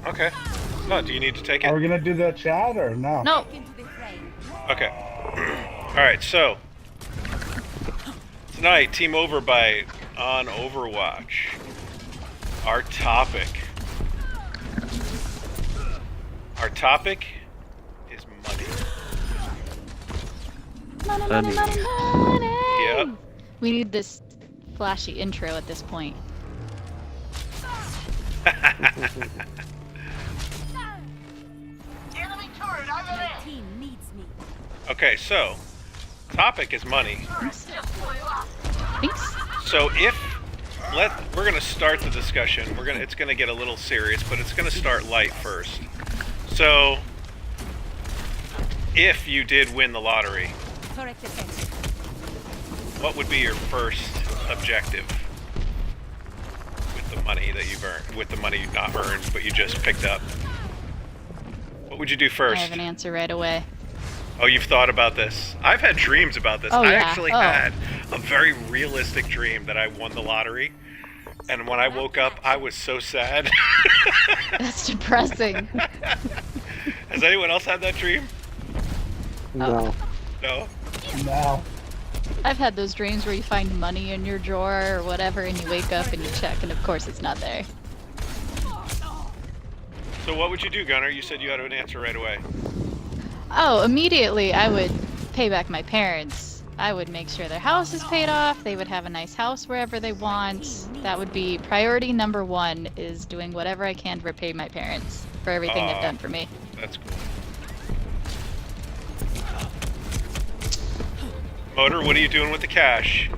Okay. No, do you need to take Are it? we gonna do the chat or no? No. Okay. Alright, so. Tonight, Team Overbyte on Overwatch. Our topic. Our topic is money. Money. Yep. We need this flashy intro at this point. Okay, so topic is money. Thanks. So we're gonna start the discussion. It's gonna get a little serious, but it's gonna start light first. So, if you did win the lottery, what would be your first objective with the money that you've earned, with the money you've not earned, but you just picked up? What would you do first? I have an answer right away. Oh, you've thought about this. I've had dreams about this. Oh, I yeah. actually had a very realistic dream that I won the lottery. And when I woke up, I was so sad. That's depressing. Has anyone else had that dream? No. No? No. I've had those dreams where you find money in your drawer or whatever and you wake up and you check and of course it's not there. So what would you do, Gunnar? You said you had an answer right away. Oh, immediately I would pay back my parents. I would make sure their house is paid off. They would have a nice house wherever they want. That would be priority number one, is doing whatever I can to repay my parents for everything they've done for me. That's cool. Motor, what are you doing with the cash?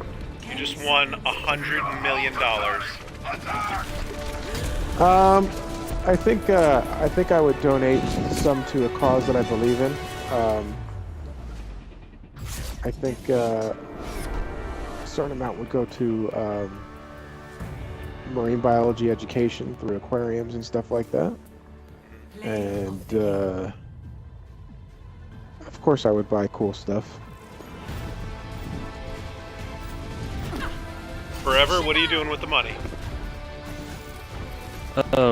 You just won $100 million. I think I would donate some to a cause that I believe in. I think a certain amount would go to marine biology education through aquariums and stuff like that. And of course I would buy cool stuff. Forever, what are you doing with the money?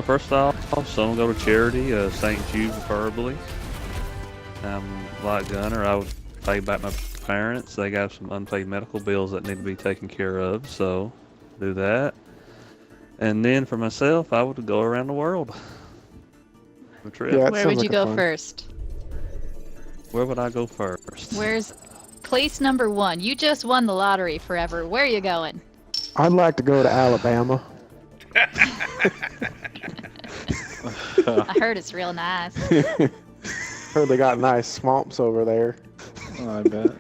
First off, some go to charity, St. Jude preferably. Like Gunner, I would pay back my parents. They got some unpaid medical bills that need to be taken care of, so do that. And then for myself, I would go around the world. A trip. Yeah, Where would you go first? Where would I go first? Where's place number one? You just won the lottery forever. Where are you going? I'd like to go to Alabama. I heard it's real nice. Heard they got nice swamps over there. Oh, I bet.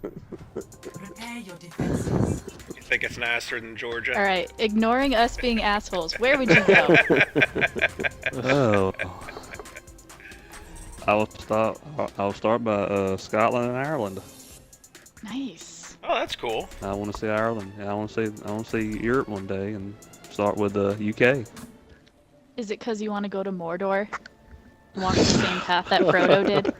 Prepare your defenses. You think it's nicer than Georgia? Alright, ignoring us being assholes, where would you go? Oh. I'll start by Scotland and Ireland. Nice. Oh, that's cool. I want to see Ireland. I want to see Europe one day and start with the UK. Is it because you want to go to Mordor? Walk the same path that Frodo did?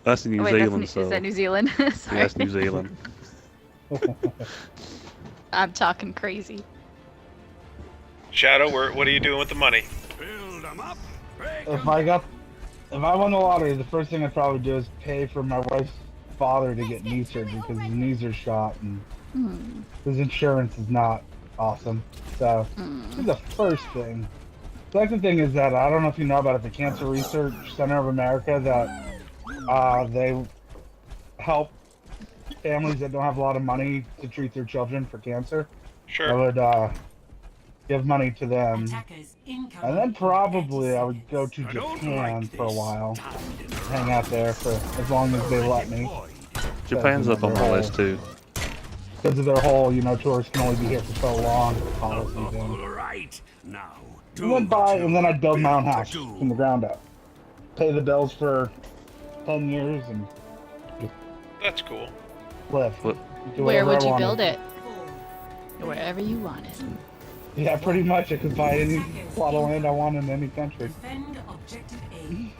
That's New Oh, wait, Zealand, is so that New Zealand? yeah, Sorry. that's New Zealand. I'm talking crazy. Shadow, what are you doing with the money? If I won the lottery, the first thing I'd probably do is pay for my wife's father to get knee surgery because his knees are shot and his insurance is not awesome. So this is the first thing. Second thing is that I don't know if you know about it, the Cancer Research Center of America, that they help families that don't have a lot of money to treat their children for cancer. Sure. I would give money to them. Attackers incoming. And then probably I would go to Japan for a while. Hang out there for as long as they let me. Japan's up on my list too. Because of their whole, tourists can only be here for so long policy thing. Right now. And then I'd build my own house from the ground up. Pay the bills for 10 years and That's cool. live. What? Do Where whatever would I you wanted. build it? Wherever you wanted. Yeah, pretty much. I could buy any plot of land I want in any country. Defend objective A.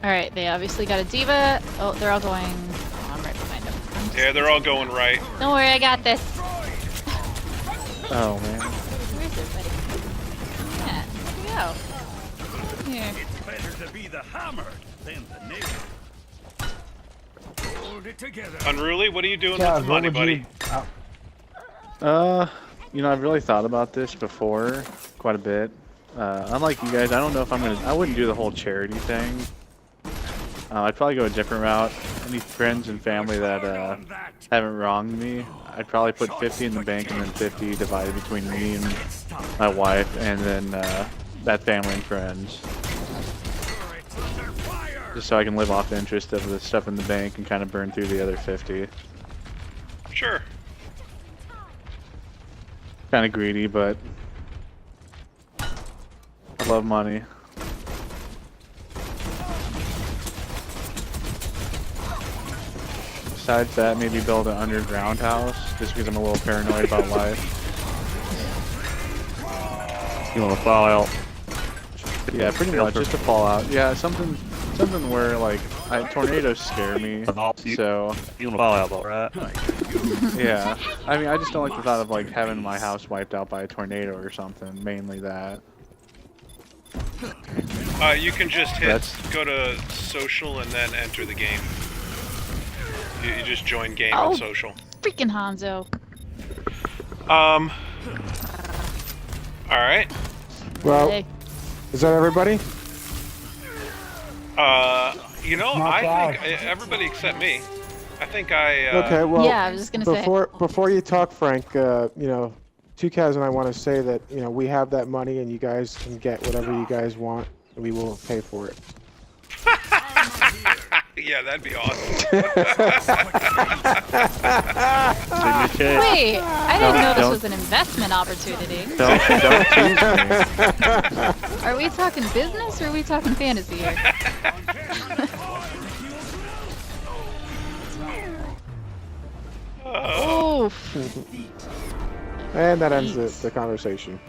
Alright, they obviously got a diva. Oh, they're all going... Oh, I'm right behind them. Yeah, they're all going right. Don't worry, I got this. Oh man. Where's there, buddy. Yeah, there we go. Here. It's better to be the hammer than the nail. Hold it together. Unruly, what are you doing Kaz, with the what money, would buddy? You know, I've really thought about this before, quite a bit. Unlike you guys, I don't know if I wouldn't do the whole charity thing. I'd probably go a different route. Any friends and family that haven't wronged me, I'd probably put 50 in the bank and then 50 divided between me and my wife, and then that family and friends. Just so I can live off the interest of the stuff in the bank and kind of burn through the other 50. Sure. Kind of greedy, but I love money. Besides that, maybe build an underground house, just because I'm a little paranoid about life. You want to fall out? Yeah, pretty much, just a fallout. Yeah, something where, like, tornadoes scare me, so... You want to fall out, though, right? Yeah. I mean, I just don't like the thought of, like, having my house wiped out by a tornado or something, mainly that. You can just go to social and then enter the game. You just join game on social. Freaking Hanzo. Alright. Well, Hey. is that everybody? You know, Not I bad. think everybody except me. I think I. Okay, well, Yeah, I was just gonna say. before you talk, Frank, you know, 2Kaz and I want to say that, you know, we have that money and you guys can get whatever you guys want and we will pay for it. Yeah, that'd be awesome. Wait, I didn't know this was an investment opportunity. Don't tease me. Are we talking business or are we talking fantasy here? Oof. And that ends the conversation.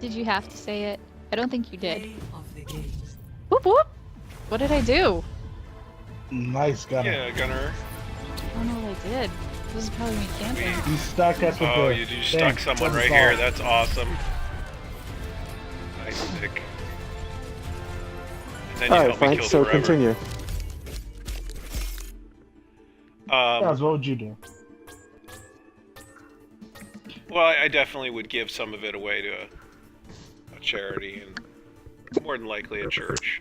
Did you have to say it? I don't think you did. Play of the game. Whoop whoop. What did I do? Nice gunner. Yeah, Gunner. I don't know what I did. This is probably me camping. You stuck us with Oh, the you thing. stuck someone right That's here. all. That's awesome. Nice pick. And then you All right, helped me Frank, kill so the Reverend. continue. Kaz, what would you do? Well, I definitely would give some of it away to a charity and more than likely a church.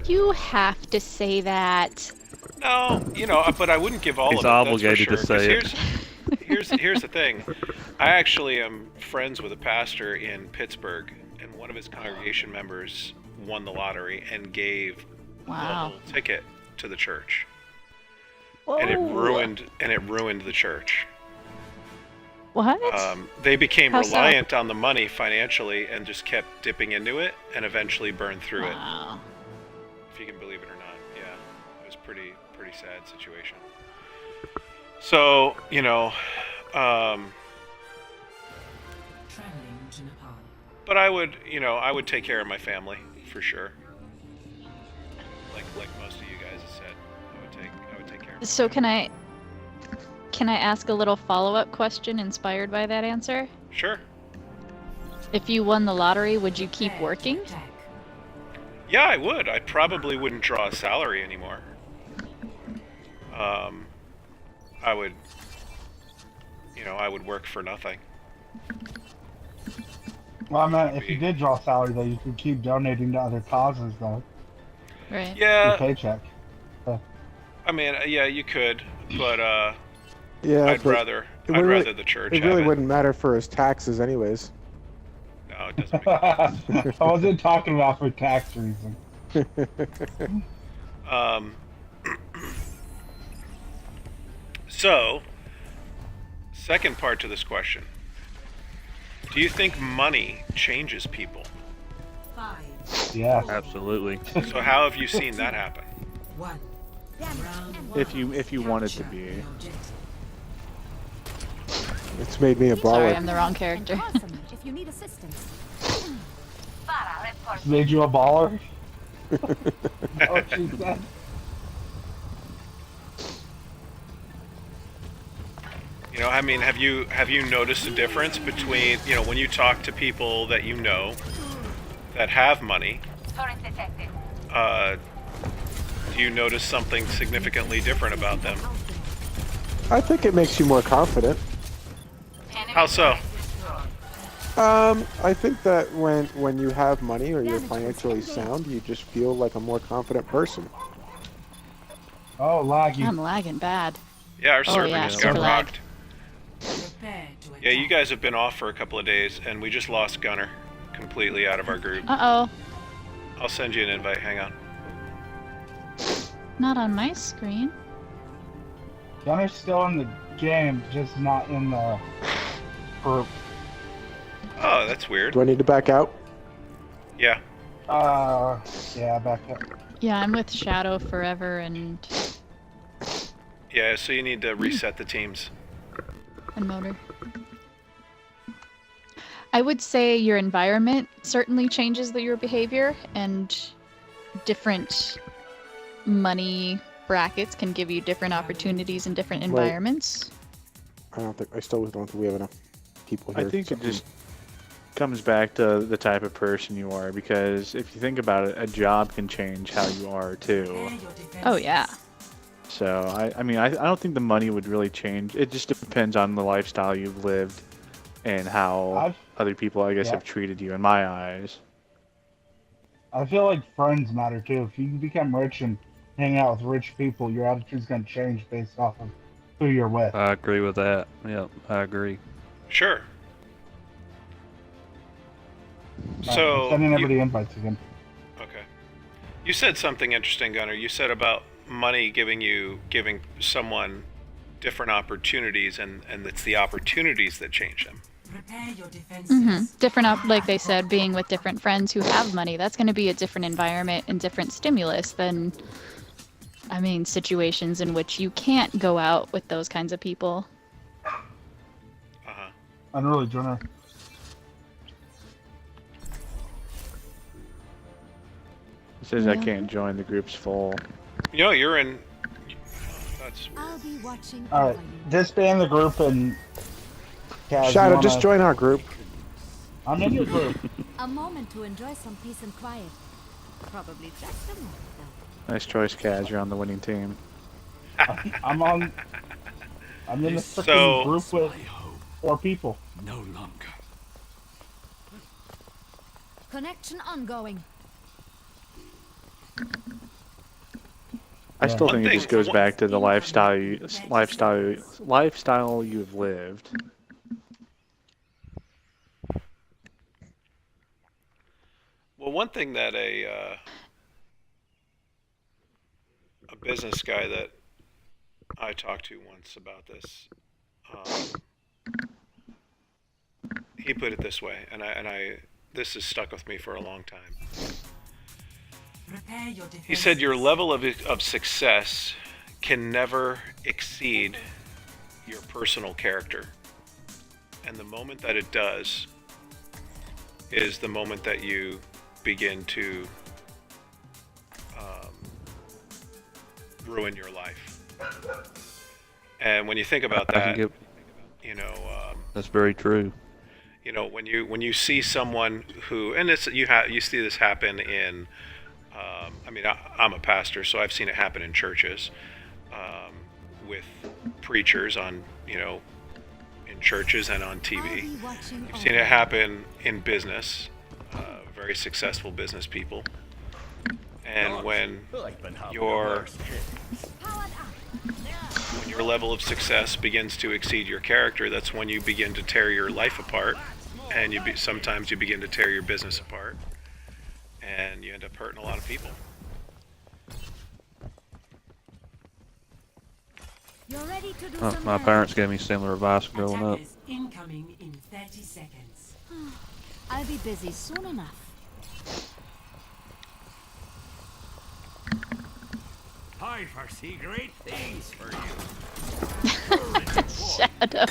You have to say that. No, you know, but I wouldn't give all He's of it. That's obligated for to sure, say 'cause here's the thing. I actually am friends with a pastor in Pittsburgh, and one of his congregation members won the lottery and gave Wow. the whole ticket to the church. Whoa. And it ruined the church. What? They became How so? reliant on the money financially and just kept dipping into it and eventually burned through it. Wow. If you can believe it or not. Yeah, it was pretty sad situation. So, you know, Traveling to Nepal. but I would take care of my family for sure. Like most of you guys have said, I would take care of my So family. can I ask a little follow-up question inspired by that answer? Sure. If you won the lottery, would you keep working? Attack. Yeah, I would. I probably wouldn't draw a salary anymore. I would work for nothing. Well, I mean, if you did draw salary, though, you could keep donating to other causes, though. Right. Your Yeah, paycheck. I mean, yeah, you could, but Yeah, I'd but rather wouldn't rather the church it have really it. wouldn't matter for his taxes anyways. No, it doesn't. Make I wasn't talking about for tax reasons. So, second part to this question. Do you think money changes people? 5, Yeah. Absolutely. So how have you seen that happen? 1. Round 1. If you want it to Capture be. the objective. It's made me a Sorry, baller. I'm the wrong character. Awesome, if you need assistance. Made you a baller? Oh, she said. know, I mean, have you noticed a difference between, you know, when you talk to people that you know that have money? Do you notice something significantly different about them? I think it makes you more confident. How so? I think that when you have money or you're financially sound, you just feel like a more confident person. Oh, laggy. I'm lagging bad. Yeah, our Oh, server yeah, just super got lag. rocked. Prepare to attack. Yeah, you guys have been off for a couple of days, and we just lost Gunner completely out of our group. Uh-oh. I'll send you an invite. Hang on. Not on my screen. Gunner's still in the game, just not in the group. Oh, that's weird. Do I need to back out? Yeah. Yeah, back up. Yeah, I'm with Shadow Forever and Yeah, so you need to reset the teams. Motor. I would say your environment certainly changes your behavior, and different money brackets can give you different opportunities in different environments. I still don't think we have enough people here. I think it just comes back to the type of person you are, because if you think about it, a job can change how you are too. Oh yeah. So I mean, I don't think the money would really change. It just depends on the lifestyle you've lived and how other people, I guess, have treated you, in my eyes. I feel like friends matter too. If you become rich and hang out with rich people, your attitude's gonna change based off of who you're with. I agree with that. Yep, I agree. Sure. I'm So sending everybody invites again. Okay. You said something interesting, Gunnar. You said about money giving someone different opportunities, and it's the opportunities that change them. Prepare your defenses. Mm-hmm. Different, like they said, being with different friends who have money, that's going to be a different environment and different stimulus than, I mean, situations in which you can't go out with those kinds of people. Uh-huh. Unruly Joiner. It says I can't join, the group's full. You know, you're in... That's weird. I'll be watching Alright, over you. disband the group and... Kaz, Shadow, you just wanna- join our group. I'm in your group. A moment to enjoy some peace and quiet. Probably just a moment, though. Nice choice, Kaz. You're on the winning team. I'm in the freaking So- group with 4 people. No longer. Connection ongoing. I still One think it thing- just goes one- back to the lifestyle you've lived. Well, one thing that a business guy that I talked to once about this, he put it this way, and I this has stuck with me for a long time. Prepare your defenses. He said your level of success can never exceed your personal character, and the moment that it does is the moment that you begin to ruin your life. And when you think about that, you know, That's very true. you know, when you see someone who, and it's you see this happen in, I mean, I'm a pastor, so I've seen it happen in churches, with preachers on, you know, in churches and on TV. You've seen it happen in business, very successful business people. And when your level of success begins to exceed your character, that's when you begin to tear your life apart, and sometimes you begin to tear your business apart, and you end up hurting a lot of people. You're ready to do Oh, some my damage. parents gave me similar advice growing up. Attackers incoming in 30 seconds. I'll be busy soon enough. I foresee great things for Shadow.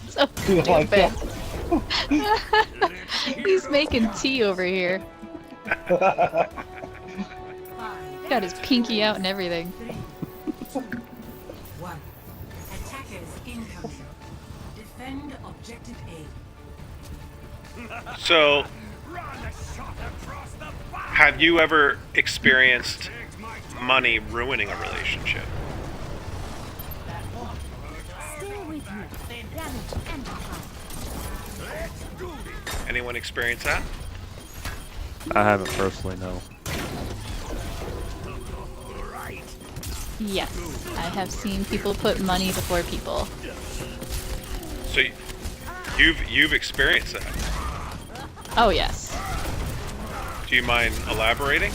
So You like stupid. that? He's making tea over here. Got his pinky out and everything. 1. Attackers incoming. Defend objective A. So, have you ever experienced money ruining a relationship? Still with you. Damage amplified. Anyone experience that? I haven't personally, no. Yes, I have seen people put money before people. So, you've experienced that. Oh yes. Do you mind elaborating?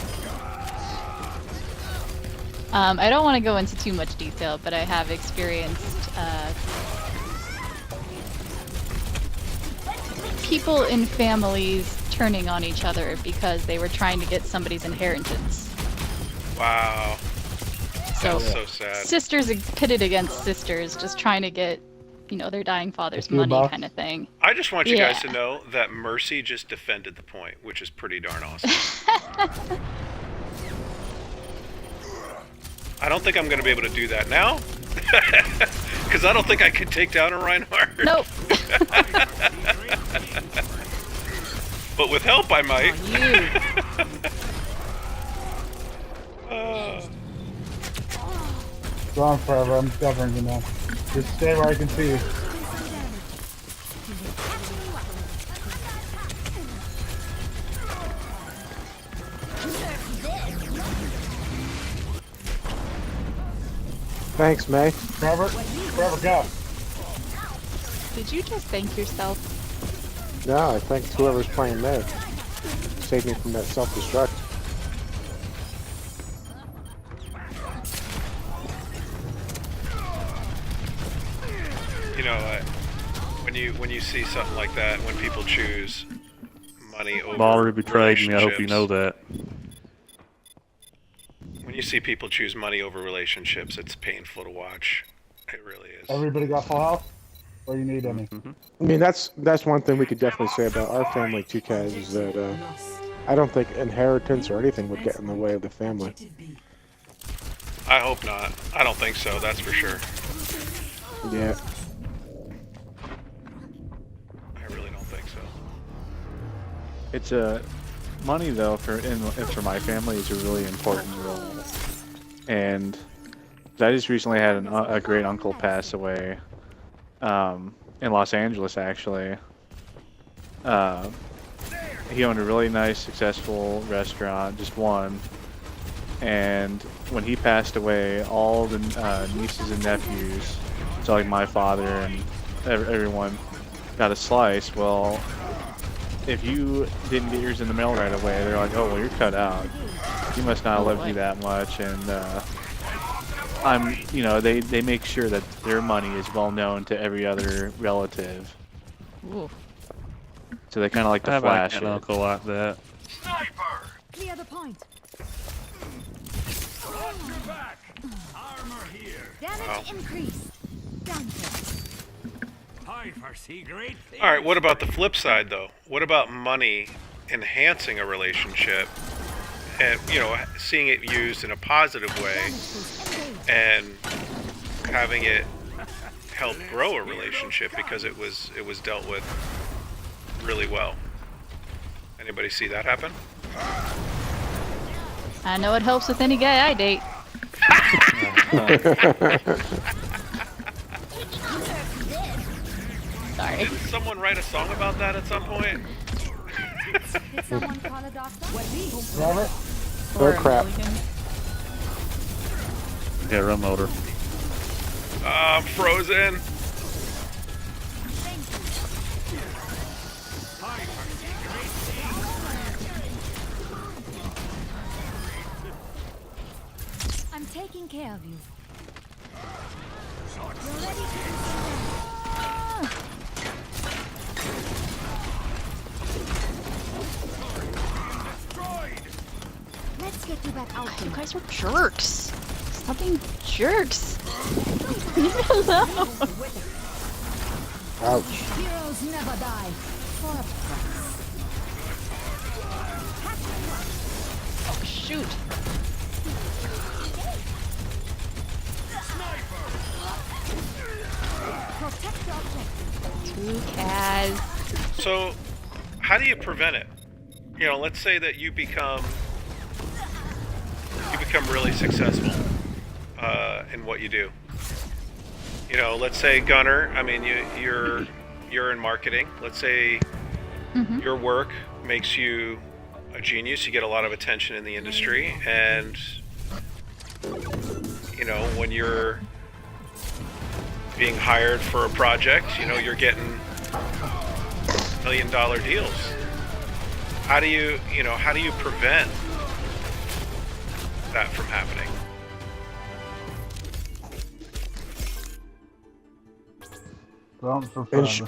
I don't want to go into too much detail, but I have experienced people in families turning on each other because they were trying to get somebody's inheritance. Wow. So, That's so sad. sisters pitted against sisters, just trying to get, you know, their dying father's A few money, bucks. kind of thing. I just want you guys to Yeah. know that Mercy just defended the point, which is pretty darn awesome. I don't think I'm going to be able to do that now. Because I don't think I could take down a Reinhardt. Nope. But with help, I might. You. Go on forever. I'm covering you now. Just stay where I can see you. Thanks, May. Forever, forever, go. Did you just thank yourself? No, I thank whoever's playing May. Saved me from that self-destruct. You know, when you see something like that, when people choose money over Mallory betrayed me. I hope you know relationships, that. when you see people choose money over relationships, it's painful to watch. It really is. Everybody got full health? Or you need any? I mean, that's one thing we could definitely say about our family, too, Kaz, is that I don't think inheritance or anything would get in the way of the family. Objective B. I hope not. I don't think so, that's for sure. Yeah. I really don't think so. It's money though for my family is a really important role, and I just recently had a great uncle pass away, in Los Angeles actually. He owned a really nice, successful restaurant, just one, and when he passed away, all the nieces and nephews, so like my father and everyone, got a slice. Well, if you didn't get yours in the mail right away, they're like, oh, well, you're cut out. You must not have loved me that much. And they make sure that their money is well known to every other relative. Ooh. So they kind of like I to have flash like an it. uncle like that. Clear the point. Armor here. Damage increased. Down here. I foresee great things. All right, what about the flip side, though? What about money enhancing a relationship and, you know, seeing it used in a positive way and having it help grow a relationship because it was dealt with really well? Anybody see that happen? I know it helps with any guy I date. Sorry. Did someone write a song about that at some point? Did someone call a doctor? Forever? Or a crap. mulligan. Yeah, run motor. I'm frozen. I'm taking care of you. You're ready to do something. Let's get you back out You there. guys are jerks. Stop being jerks. Leave me alone. Ouch. Heroes never die. For a price. Oh, shoot. Two Kaz. So, how do you prevent it? You know, let's say that you become really successful in what you do. You know, let's say Gunner. I mean, you're in marketing. Let's say your work makes you a genius. You get a lot of attention in the industry, and you know, when you're being hired for a project, you know, you're getting $1 million deals. How do you prevent that from happening?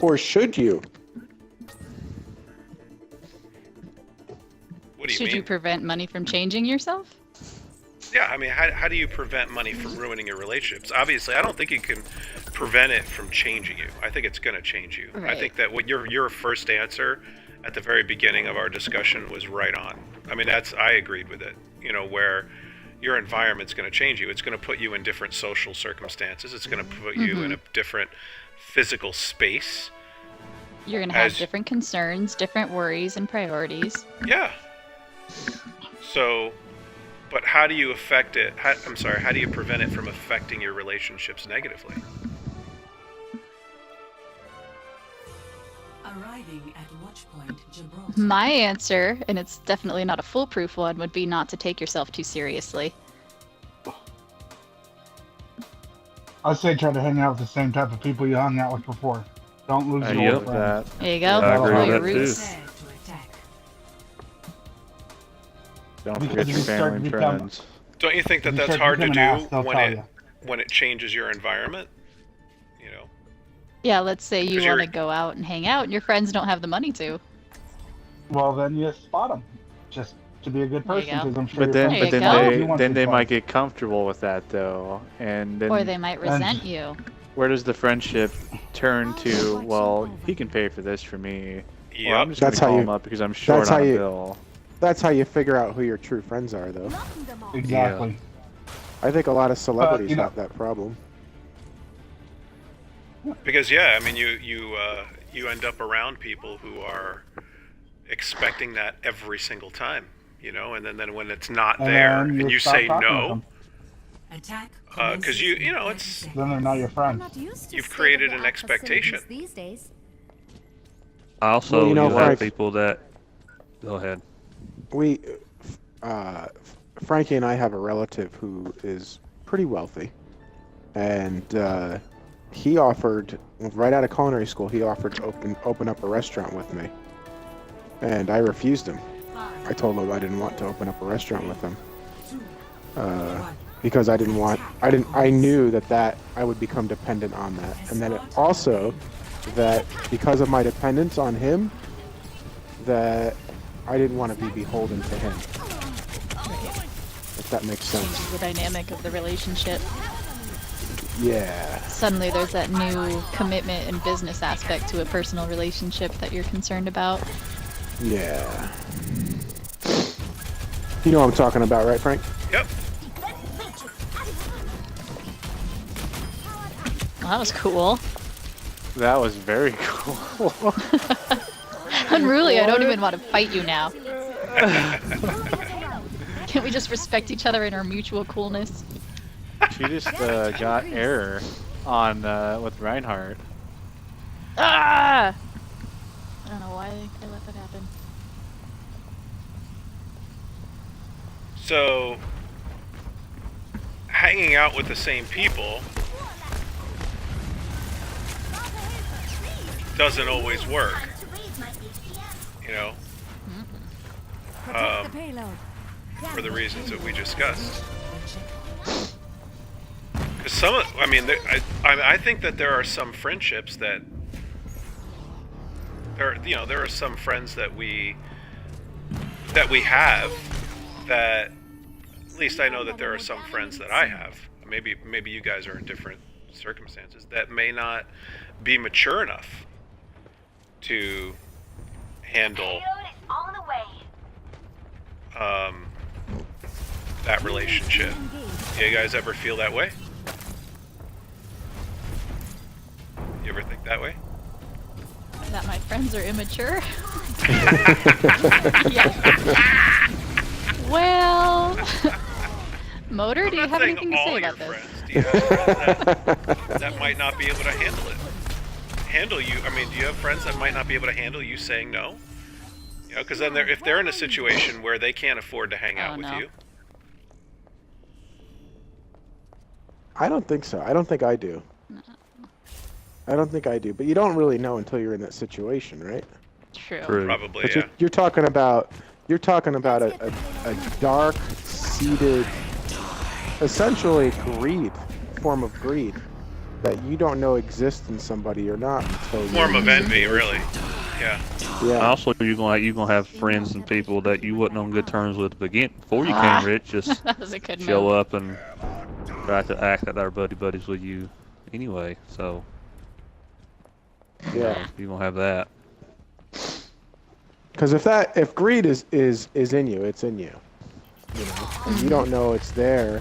Or should you? What do you Should mean? you prevent money from changing yourself? Yeah, I mean, how do you prevent money from ruining your relationships? Obviously, I don't think you can prevent it from changing you. I think it's going to change you. Right. I think that what your first answer at the very beginning of our discussion was right on. I mean, I agreed with it. You know, where your environment's going to change you. It's going to put you in different social circumstances. It's going to put you in a different physical space. You're going to have different concerns, different worries and priorities. Yeah. So, but how do you affect it? How do you prevent it from affecting your relationships negatively? Arriving at Watchpoint Gibraltar. My answer, and it's definitely not a foolproof one, would be not to take yourself too seriously. I'd say try to hang out with the same type of people you hung out with before. Don't lose your old friends. There you go. I agree Follow with your that too. roots. Don't Because forget if your you start family and to become- friends. Don't you think that If you that's start hard to becoming an do ass, they'll when tell when it changes your environment? You know. Yeah, let's say you 'Cause want to you're- go out and hang out and your friends don't have the money to. Well, then you spot them. Just to be a good There you person, go. because I'm sure But your then, There friends you but go. then you want they some fun. might get comfortable with that though, and then Or they might resent you. where does the friendship turn to? Well, he can pay for this for me. Or I'm Yep. just That's gonna how call you- him up because I'm short that's how on a you- bill. That's how you figure out who your true friends are, though. Exactly. I think a lot of celebrities you know- have that problem. Because I mean, you end up around people who are expecting that every single time, you know, and then when it's not And there then and you stop say talking with no, them. Attack. because it's Then they're not your friend. You've created an expectation. These days. Also, Well, you know, you have Frank- people that. Go ahead. Frankie and I have a relative who is pretty wealthy, and he offered, right out of culinary school, he offered to open up a restaurant with me, and I refused him. I told him I didn't want to open up a restaurant with him because I knew that I would become dependent on that, and then also that because of my dependence on him, that I didn't want to be beholden to him. If that makes sense. Changes the dynamic of the relationship. Yeah. Suddenly there's that new commitment and business aspect to a personal relationship that you're concerned about. Yeah. You know what I'm talking about, right, Frank? yep. Well, that was cool. That was very cool. Unruly, I don't even want to fight you now. Can't we just respect each other in our mutual coolness? She just got error on with Reinhardt. Ah! I don't know why I let that happen. So, hanging out with the same people doesn't always work, you know, Protect the payload. for the reasons that we discussed. Because I think that there are some friendships that there are some friends that we have that, at least I know that there are some friends that I have. Maybe you guys are in different circumstances that may not be mature enough to handle that relationship. Do you guys ever feel that way? You ever think that way? That my friends are immature? Yeah. Well, Motor, do you I'm not have saying anything to all say your about this? friends. Do you have friends that might not be able to handle it? Handle you? I mean, do you have friends that might not be able to handle you saying no? You know, because then if they're in a situation where they can't afford to hang out with no. you. I don't think so. I don't think I do. I don't think I do. But you don't really know until you're in that situation, right? True. Probably, But yeah. you're talking about a dark-seated, essentially greed, form of greed that you don't know exists in somebody or not until you're Form in of that envy, situation. really. Yeah. Yeah. Also, you're gonna have friends and people that you wasn't on good terms with to begin before you Ah. came rich. Just That was a good show move. up and try to act that they're buddies with you anyway. So Yeah. you're gonna have that. Because if greed is in you, it's in you. You know, and you don't know it's there.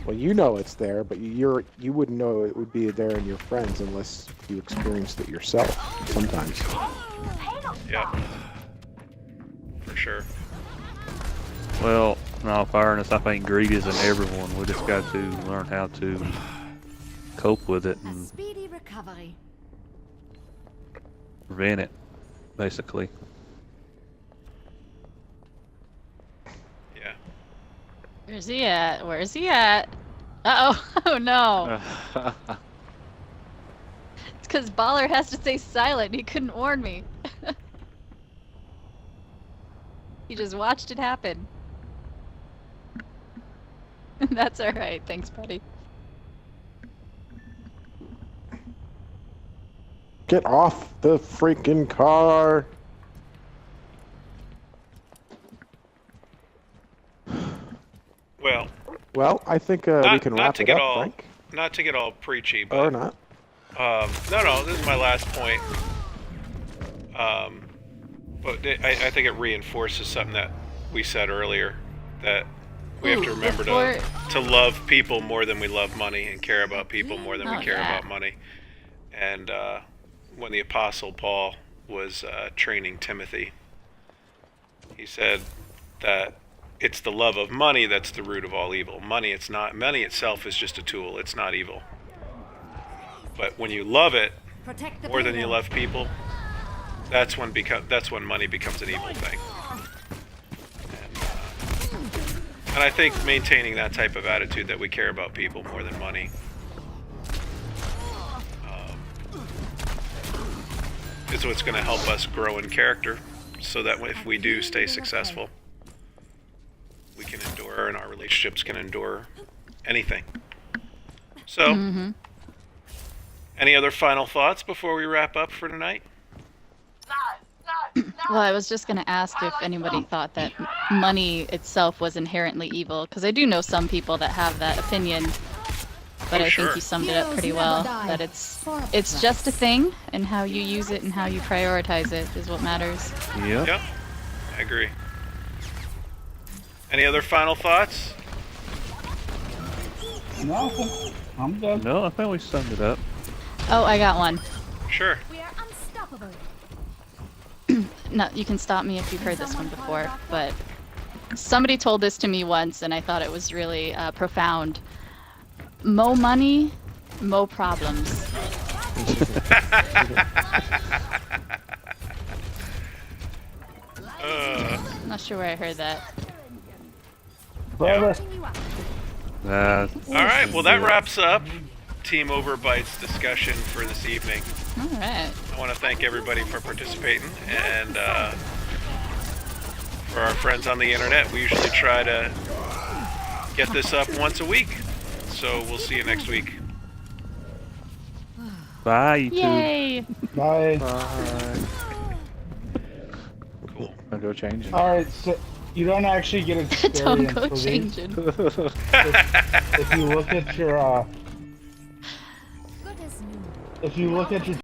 Well, you know it's there, but you wouldn't know it would be there in your friends unless you experienced it yourself. Sometimes. Yep. For sure. Well, in all fairness, I think greed is in everyone. We just got to learn how to cope with it A and speedy recovery. prevent it, basically. Yeah. Where's he at? Where's he at? Uh-oh. Oh, no. It's because Baller has to stay silent. He couldn't warn me. He just watched it happen. That's alright. Thanks, buddy. Get off the freaking car! Well, I think we can wrap it up, Frank. Not to get all preachy, but Or not. no, this is my last point. But I think it reinforces something that we said earlier, that we have to remember to love people more than we love money, and care about people more than we care about money. And when the Apostle Paul was training Timothy, he said that it's the love of money that's the root of all evil. Money itself is just a tool. It's not evil. But when you love it more than you love people, that's when money becomes an evil thing. And I think maintaining that type of attitude, that we care about people more than money, is what's going to help us grow in character, so that if we do stay successful, we can endure, and our relationships can endure anything. So, any other final thoughts before we wrap up for tonight? Well, I was just going to ask if anybody thought that money itself was inherently evil, because I do know some people that have that opinion, but I think you summed it up pretty well, that it's just a thing, and how you use it and how you prioritize it is what matters. Yep, I agree. Any other final thoughts? No, I'm good. No, I think we summed it up. Oh, I got one. Sure. We are unstoppable. No, you can stop me if you've heard this one before, but somebody told this to me once, and I thought it was really profound. Mo money, mo problems. Not sure where I heard that. Brother. All right, well, that wraps up Team Overbyte's discussion for this evening. All right. I want to thank everybody for participating, and for our friends on the internet, we usually try to get this up once a week, so we'll see you next week. Bye, YouTube. Yay! Bye. Cool. I'll go change it. Alright, so you don't actually get experience Don't go for these. changing. If you look at your Good as new. if you look at your